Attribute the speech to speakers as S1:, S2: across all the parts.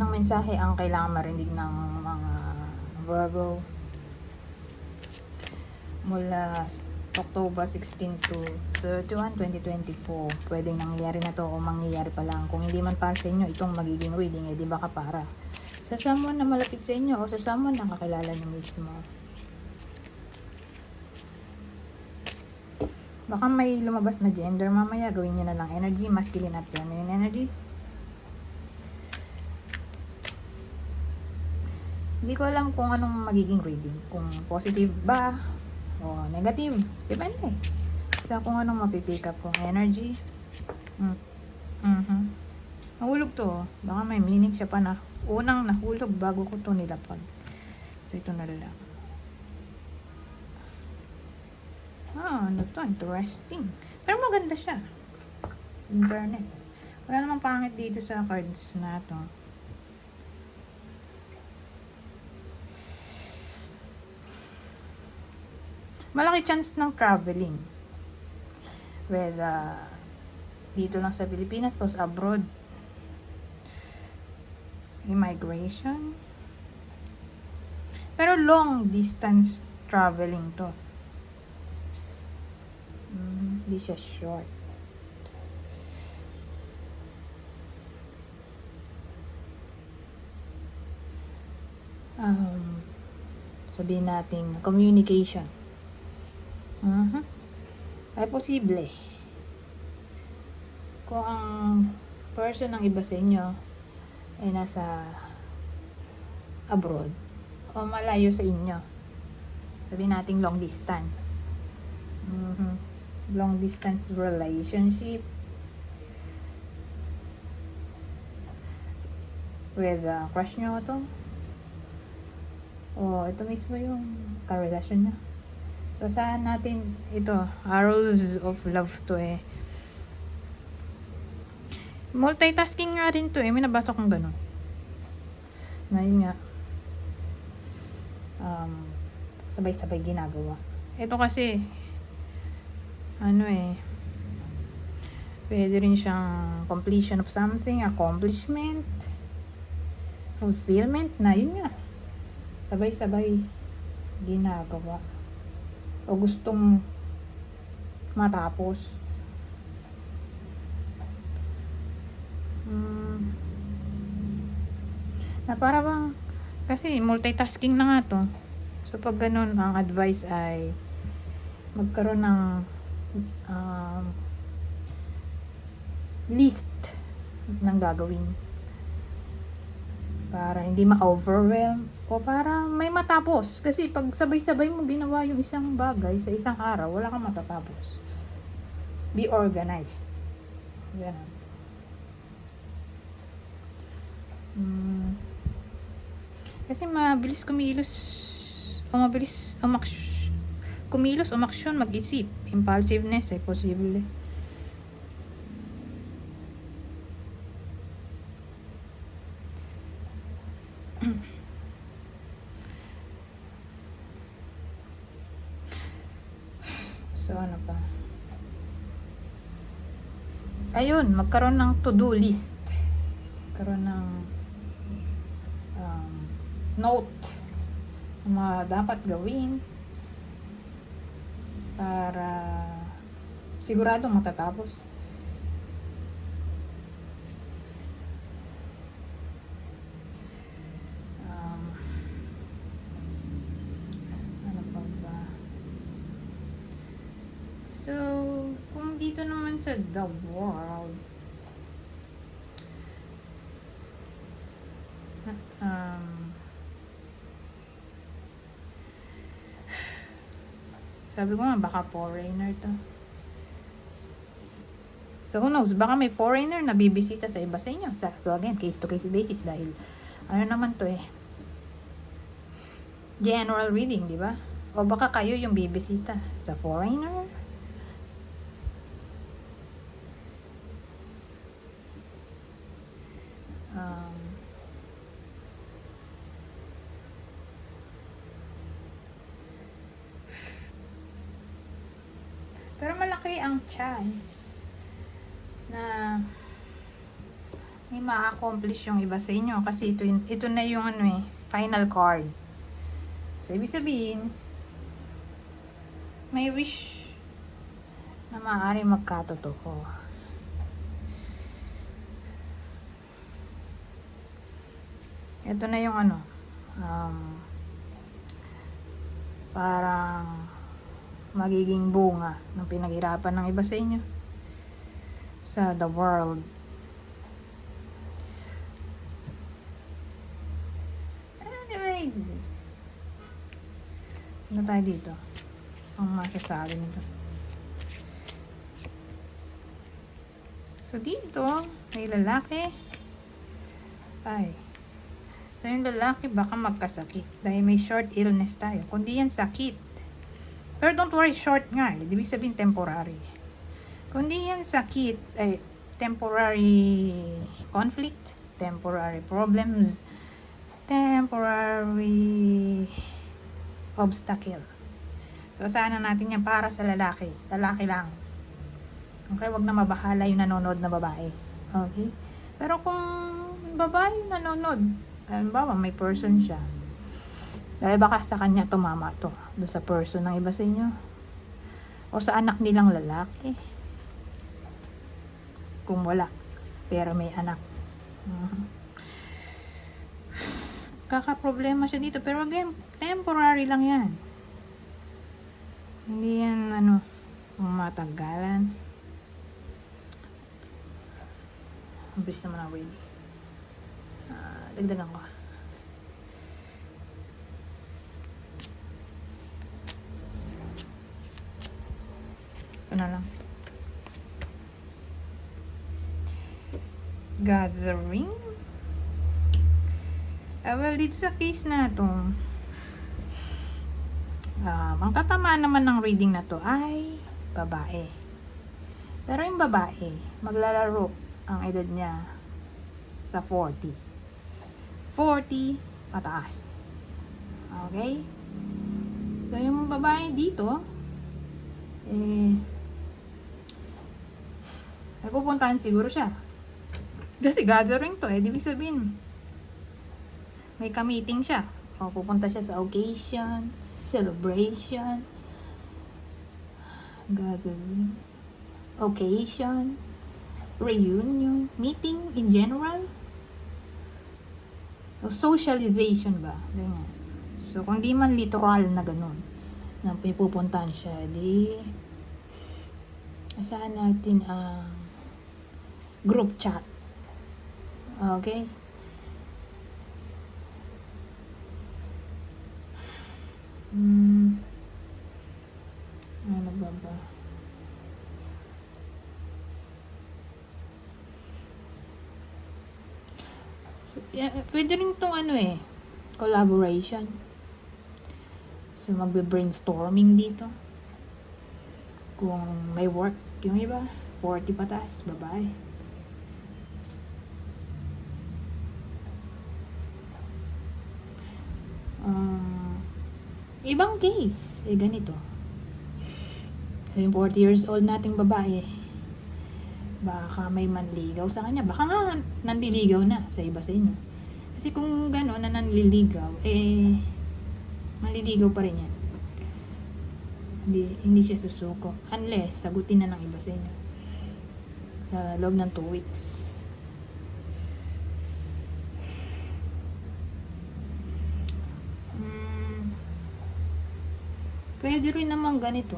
S1: Anong mensahe ang kailangan marinig ng mga Virgo mula October 16 to 31, 2024? Pwedeng nangyayari na to o mangyayari pa lang. Kung hindi man para sa inyo itong magiging reading, di baka para sa someone na malapit sa inyo o sa someone na kakilala nyo mismo. Baka may lumabas na gender mamaya, gawin nyo na lang energy, masculine at feminine energy. Hindi ko alam kung anong magiging reading, kung positive ba o negative, depende sa kung anong mapipick up kong energy. Nahulog to, baka may meaning siya pa na unang nahulog bago ko to nilapag. So ito na lang. Ano to, interesting. Pero maganda siya, in fairness. Wala namang pangit dito sa cards na to. Malaki chance ng traveling. Whether dito lang sa Pilipinas o abroad. Immigration. Pero long distance traveling to. Hindi siya short. Sabihin natin communication. Ay posible. Kung ang person ng iba sa inyo ay nasa abroad o malayo sa inyo, sabihin natin long distance. Long distance relationship with crush nyo to o ito mismo yung karelasyon nyo. So saan natin ito, arrows of love to multitasking nga rin to may nabasa kong gano'n na yun nga sabay-sabay ginagawa. Ito kasi pwede rin siyang completion of something, accomplishment, fulfillment na yun nga, sabay-sabay ginagawa o gustong matapos. Na para bang kasi multitasking na nga to. So pag ganun, ang advice ay magkaroon ng list ng gagawin para hindi ma-overwhelm o para may matapos. Kasi pag sabay-sabay mo ginawa yung isang bagay sa isang araw, wala kang matatapos. Be organized. Ganun. Kasi mabilis kumilos o mabilis kumilos o maksyon, mag-isip. Impulsiveness ay posible. So ano pa? Ayun, magkaroon ng to-do list. Magkaroon ng note na dapat gawin para siguradong matatapos. Ano pa ba? So, kung dito naman sa the world, sabi ko nga, baka foreigner to. So, who knows? Baka may foreigner na bibisita sa iba sa inyo. So, again, case-to-case basis dahil ano naman to general reading, di ba? O baka kayo yung bibisita sa foreigner. Pero malaki ang chance na may ma-accomplish yung iba sa inyo kasi ito na yung final card. So ibig sabihin may wish na maaari magkatotoo. Ito na yung parang magiging bunga ng pinaghirapan ng iba sa inyo sa the world. Anyways, ano tayo dito? Ang masasabi nito. So dito may lalaki. So yung lalaki baka magkasakit dahil may short illness tayo. Kundi yan sakit. Pero don't worry, short nga. Ibig sabihin temporary. Kundi yan sakit, temporary conflict, temporary problems, temporary obstacle. So sana natin yan para sa lalaki. Lalaki lang. Okay, wag na mabahala yung nanonood na babae. Okay? Pero kung babae nanonood, halimbawa may person siya, dahil baka sa kanya tumama to doon sa person ng iba sa inyo o sa anak nilang lalaki kung wala pero may anak. Kaka-problema siya dito, pero again temporary lang yan, hindi yan matagalan. Ang bilis naman ang ready. Dagdagan ko. Ito na lang. Gathering. Well, dito sa case na ito, ang tatamaan naman ng reading na to ay babae. Pero yung babae, maglalaro ang edad niya sa 40 pataas. Okay? So yung babae dito napupuntahan siguro siya kasi gathering to, ibig sabihin may ka-meeting siya o pupunta siya sa occasion, celebration, gathering, occasion, reunion, meeting in general, o socialization ba, ganyan. So kung di man literal na ganun na pipupuntahan siya, di asahan natin ang group chat. Okay? Ano ba? So, pwede rin itong collaboration. So magbe-brainstorming dito. Kung may work yung iba, 40 patas, babae. Ibang case, ganito. So yung 40 years old nating babae, baka may manligaw sa kanya. Baka nga nanliligaw na sa iba sa inyo. Kasi kung gano'n na nanliligaw, manliligaw pa rin yan. Hindi siya susuko. Unless, sagutin na ng iba sa inyo. Sa loob ng 2 weeks. Pwede rin naman ganito.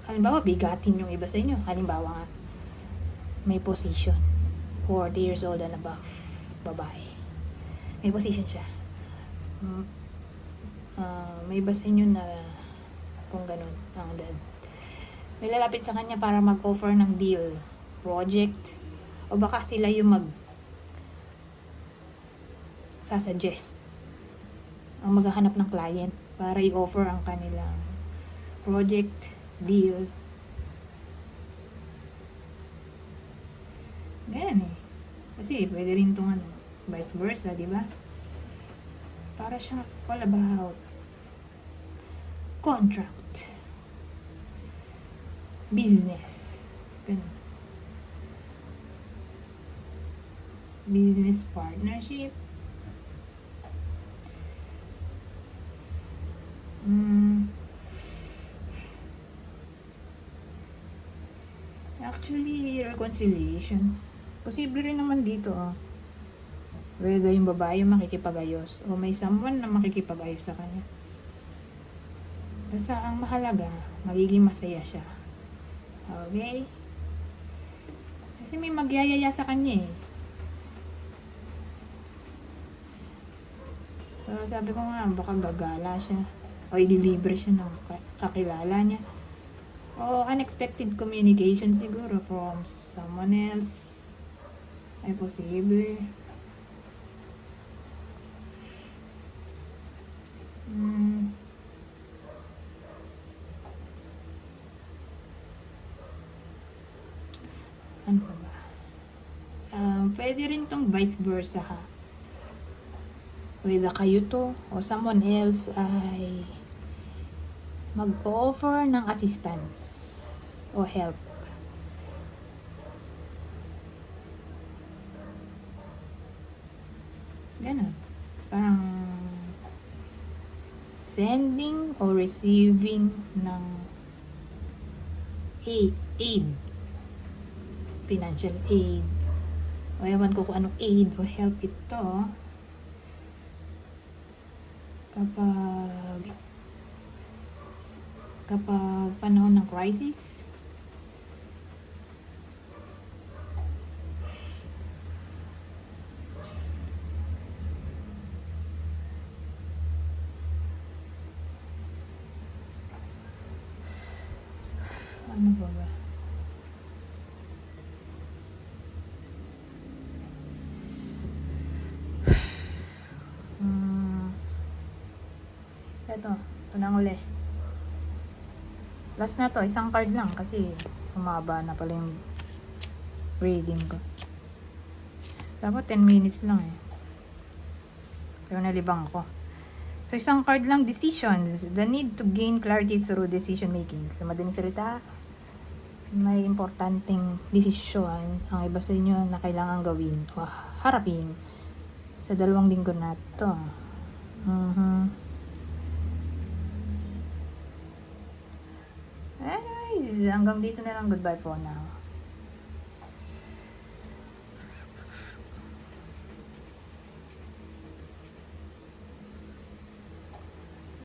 S1: Halimbawa, bigatin yung iba sa inyo. Halimbawa nga, may position. 40 years old and above. Babae. May position siya. May iba sa inyo na kung ganun ang dad. May lalapit sa kanya para mag-offer ng deal, project, o baka sila yung sasuggest ang maghahanap ng client para i-offer ang kanilang project, deal. Ganyan kasi pwede rin itong vice versa, di ba? Para siyang all about contract, business, ganun. business partnership. Actually, reconciliation. Posible rin naman dito, oh. Whether yung babae yung makikipag-ayos o may someone na makikipag-ayos sa kanya. Basta ang mahalaga, magiging masaya siya. Okay? Kasi may magyayaya sa kanya eh. So, sabi ko nga, baka gagala siya. O i-deliver siya ng kakilala niya. O unexpected communication siguro from someone else. Ay posible. Ano pa ba? Pwede rin tong vice versa ha. Whether kayo to o someone else ay mag-offer ng assistance o help. Ganun. Parang sending or receiving ng aid. Financial aid. O ewan ko kung anong aid o help ito. Kapag panahon ng crisis. Ano ba ba? Ito nang uli. Last na to, isang card lang kasi humaba na pala yung reading ko. Dapat 10 minutes lang eh. Pero nalibang ako. So, isang card lang, decisions. The need to gain clarity through decision making. Sa madaling salita, may importanteng desisyon ang iba sa inyo na kailangan gawin o harapin sa 2 linggo na to. Anyways, hanggang dito na lang. Goodbye for now.